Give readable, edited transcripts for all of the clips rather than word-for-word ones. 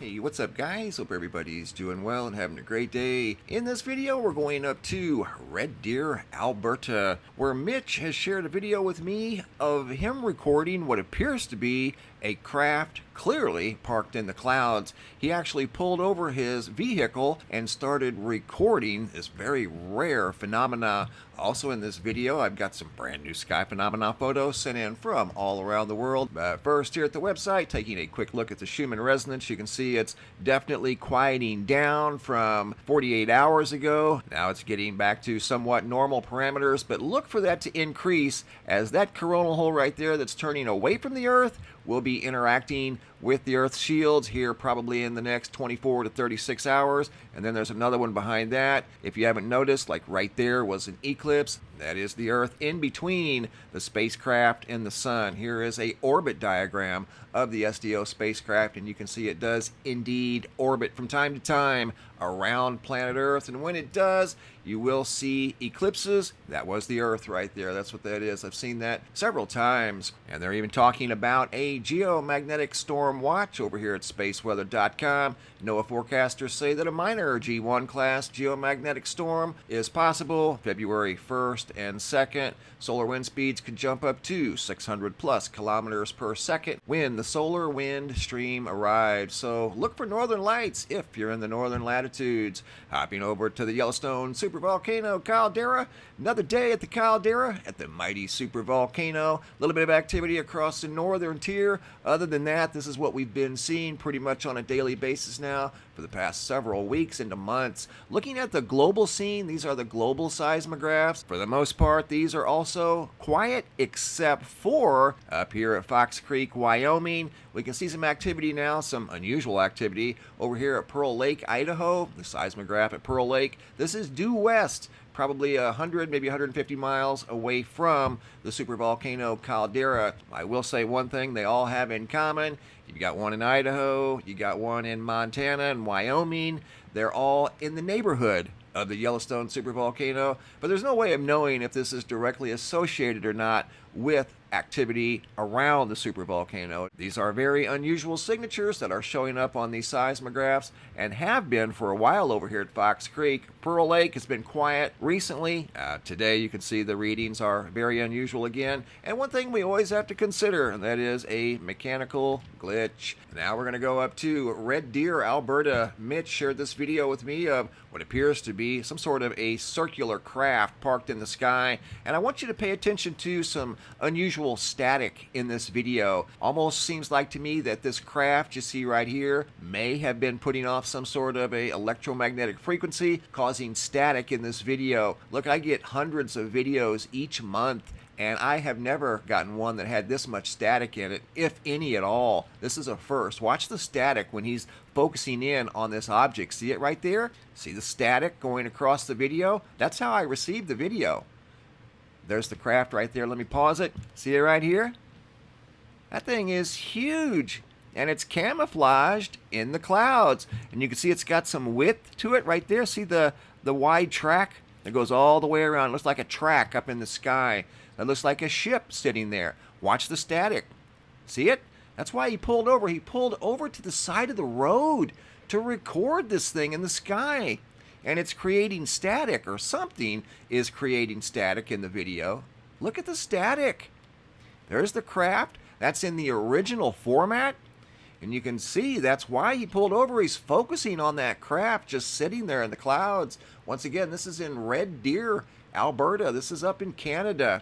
Hey, what's up guys? Hope everybody's doing well and having a great day. In this video, we're going up to Red Deer, Alberta, where Mitch has shared a video with me of him recording what appears to be a craft clearly parked in the clouds. He actually pulled over his vehicle and started recording this very rare phenomena. Also in this video, I've got some brand new sky phenomena photos sent in from all around the world. But first, here at the website, taking a quick look at the Schumann resonance, you can see it's definitely quieting down from 48 hours ago. Now it's getting back to somewhat normal parameters, but look for that to increase as that coronal hole right there that's turning away from the Earth will be interacting with the Earth's shields here probably in the next 24 to 36 hours. And then there's another one behind that. If you haven't noticed, like right there was an eclipse. That is the Earth in between the spacecraft and the sun. Here is a orbit diagram of the SDO spacecraft, and you can see it does indeed orbit from time to time around planet Earth. And when it does, you will see eclipses. That was the Earth right there. That's what that is. I've seen that several times. And they're even talking about a geomagnetic storm watch over here at spaceweather.com. NOAA forecasters say that a minor G1 class geomagnetic storm is possible February 1st and 2nd. Solar wind speeds could jump up to 600 plus kilometers per second when the solar wind stream arrives. So look for northern lights if you're in the northern latitudes. Hopping over to the Yellowstone supervolcano caldera. Another day at the caldera at the mighty supervolcano. A little bit of activity across the northern tier. Other than that, this is what we've been seeing pretty much on a daily basis now for the past several weeks into months. Looking at the global scene, these are the global seismographs. For the most part, these are also quiet except for up here at Fox Creek, Wyoming. We can see some activity now, some unusual activity over here at Pearl Lake, Idaho. The seismograph at Pearl Lake. This is due west, probably 100, maybe 150 miles away from the supervolcano caldera. I will say one thing they all have in common. You got one in Idaho, you got one in Montana and Wyoming. They're all in the neighborhood of the Yellowstone supervolcano, but there's no way of knowing if this is directly associated or not with activity around the supervolcano. These are very unusual signatures that are showing up on these seismographs and have been for a while over here at Fox Creek. Pearl Lake has been quiet recently. Today you can see the readings are very unusual again. And one thing we always have to consider, and that is a mechanical glitch. Now we're going to go up to Red Deer, Alberta. Mitch shared this video with me of what appears to be some sort of a circular craft parked in the sky. And I want you to pay attention to some unusual static in this video. Almost seems like to me that this craft you see right here may have been putting off some sort of a electromagnetic frequency causing static in this video. Look, I get hundreds of videos each month and I have never gotten one that had this much static in it, if any at all. This is a first. Watch the static when he's focusing in on this object. See it right there? See the static going across the video? That's how I received the video. There's the craft right there. Let me pause it. See it right here? That thing is huge. And it's camouflaged in the clouds. And you can see it's got some width to it right there. See the wide track that goes all the way around. It looks like a track up in the sky. It looks like a ship sitting there. Watch the static. See it? That's why he pulled over. He pulled over to the side of the road to record this thing in the sky. And it's creating static, or something is creating static in the video. Look at the static. There's the craft. That's in the original format. And you can see that's why he pulled over. He's focusing on that craft just sitting there in the clouds. Once again, this is in Red Deer, Alberta. This is up in Canada.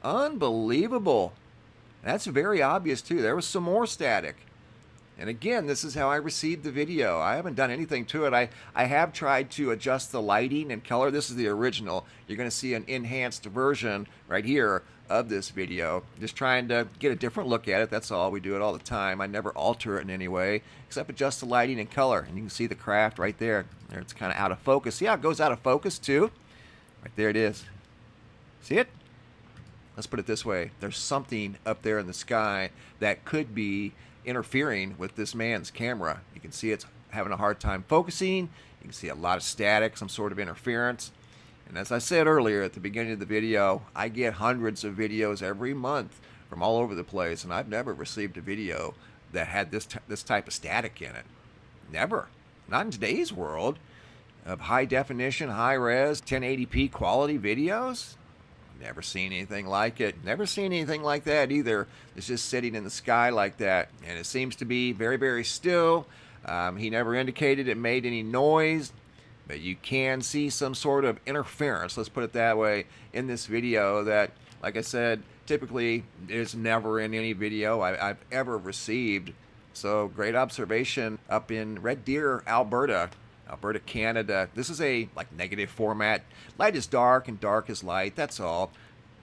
Unbelievable. That's very obvious too. There was some more static. And again, this is how I received the video. I haven't done anything to it. I have tried to adjust the lighting and color. This is the original. You're going to see an enhanced version right here of this video. Just trying to get a different look at it. That's all. We do it all the time. I never alter it in any way except adjust the lighting and color. And you can see the craft right there. There, it's kind of out of focus. See how it goes out of focus too? Right there it is. See it? Let's put it this way. There's something up there in the sky that could be interfering with this man's camera. You can see it's having a hard time focusing. You can see a lot of static, some sort of interference. And as I said earlier at the beginning of the video, I get hundreds of videos every month from all over the place, and I've never received a video that had this type of static in it. Never. Not in today's world of high definition, high res, 1080p quality videos. Never seen anything like it. Never seen anything like that either. It's just sitting in the sky like that. And it seems to be very, very still. He never indicated it made any noise. But you can see some sort of interference, let's put it that way, in this video that, like I said, typically is never in any video I've ever received. So great observation up in Red Deer, Alberta, Canada. This is a negative format. Light is dark and dark is light, that's all.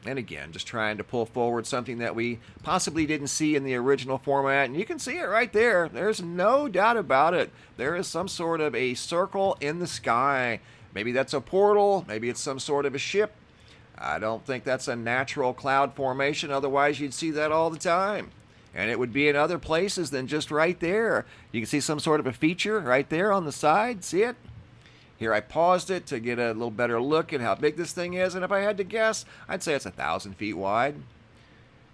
And again, just trying to pull forward something that we possibly didn't see in the original format. And you can see it right there. There's no doubt about it. There is some sort of a circle in the sky. Maybe that's a portal. Maybe it's some sort of a ship. I don't think that's a natural cloud formation. Otherwise, you'd see that all the time. And it would be in other places than just right there. You can see some sort of a feature right there on the side. See it? Here I paused it to get a little better look at how big this thing is, and if I had to guess, I'd say it's 1,000 feet wide.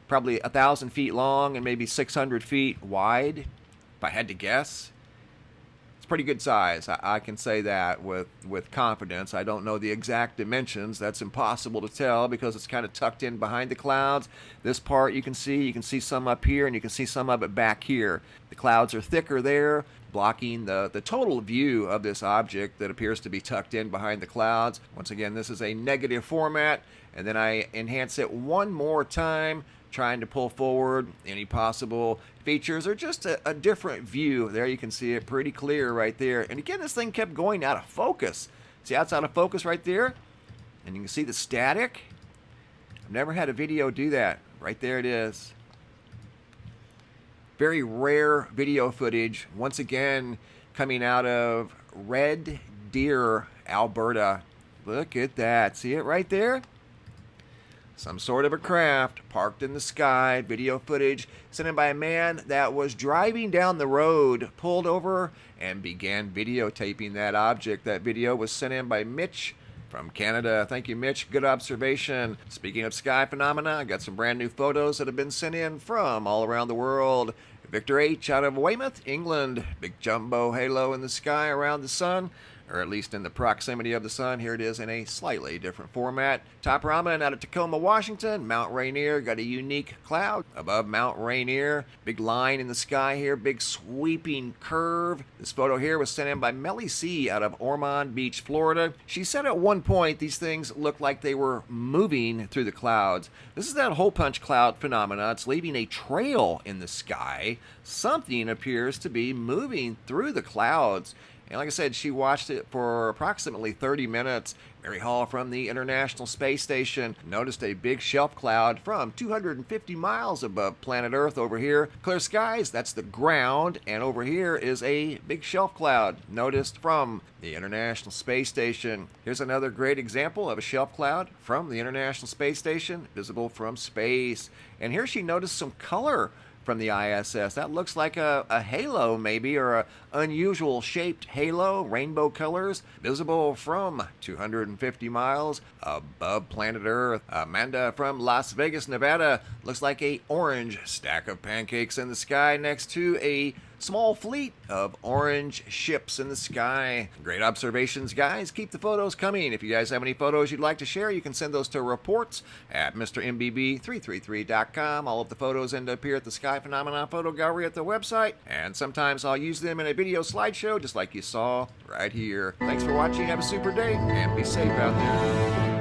Probably 1,000 feet long and maybe 600 feet wide, if I had to guess. It's pretty good size. I can say that with confidence. I don't know the exact dimensions. That's impossible to tell because it's kind of tucked in behind the clouds. This part you can see some up here, and you can see some of it back here. The clouds are thicker there, blocking the total view of this object that appears to be tucked in behind the clouds. Once again, this is a negative format, and then I enhance it one more time, trying to pull forward any possible features or just a different view. There you can see it pretty clear right there. And again, this thing kept going out of focus. See how it's out of focus right there? And you can see the static. I've never had a video do that. Right there it is. Very rare video footage, once again, coming out of Red Deer, Alberta. Look at that. See it right there? Some sort of a craft parked in the sky. Video footage sent in by a man that was driving down the road, pulled over, and began videotaping that object. That video was sent in by Mitch from Canada. Thank you, Mitch. Good observation. Speaking of sky phenomena, I got some brand new photos that have been sent in from all around the world. Victor H. out of Weymouth, England. Big jumbo halo in the sky around the sun, or at least in the proximity of the sun. Here it is in a slightly different format. Top Ramen out of Tacoma, Washington. Mount Rainier got a unique cloud above Mount Rainier. Big line in the sky here, big sweeping curve. This photo here was sent in by Melly C. out of Ormond Beach, Florida. She said at one point these things looked like they were moving through the clouds. This is that hole punch cloud phenomena. It's leaving a trail in the sky. Something appears to be moving through the clouds. And like I said, she watched it for approximately 30 minutes. Mary Hall from the International Space Station noticed a big shelf cloud from 250 miles above planet Earth over here. Clear skies, that's the ground, and over here is a big shelf cloud noticed from the International Space Station. Here's another great example of a shelf cloud from the International Space Station, visible from space. And here she noticed some color from the ISS. That looks like a halo maybe, or a unusual shaped halo, rainbow colors, visible from 250 miles above planet Earth. Amanda from Las Vegas, Nevada, looks like a orange stack of pancakes in the sky next to a small fleet of orange ships in the sky. Great observations, guys. Keep the photos coming. If you guys have any photos you'd like to share, you can send those to reports at MrMBB333.com. All of the photos end up here at the Sky Phenomena Photo Gallery at the website, and sometimes I'll use them in a video slideshow just like you saw right here. Thanks for watching. Have a super day, and be safe out there.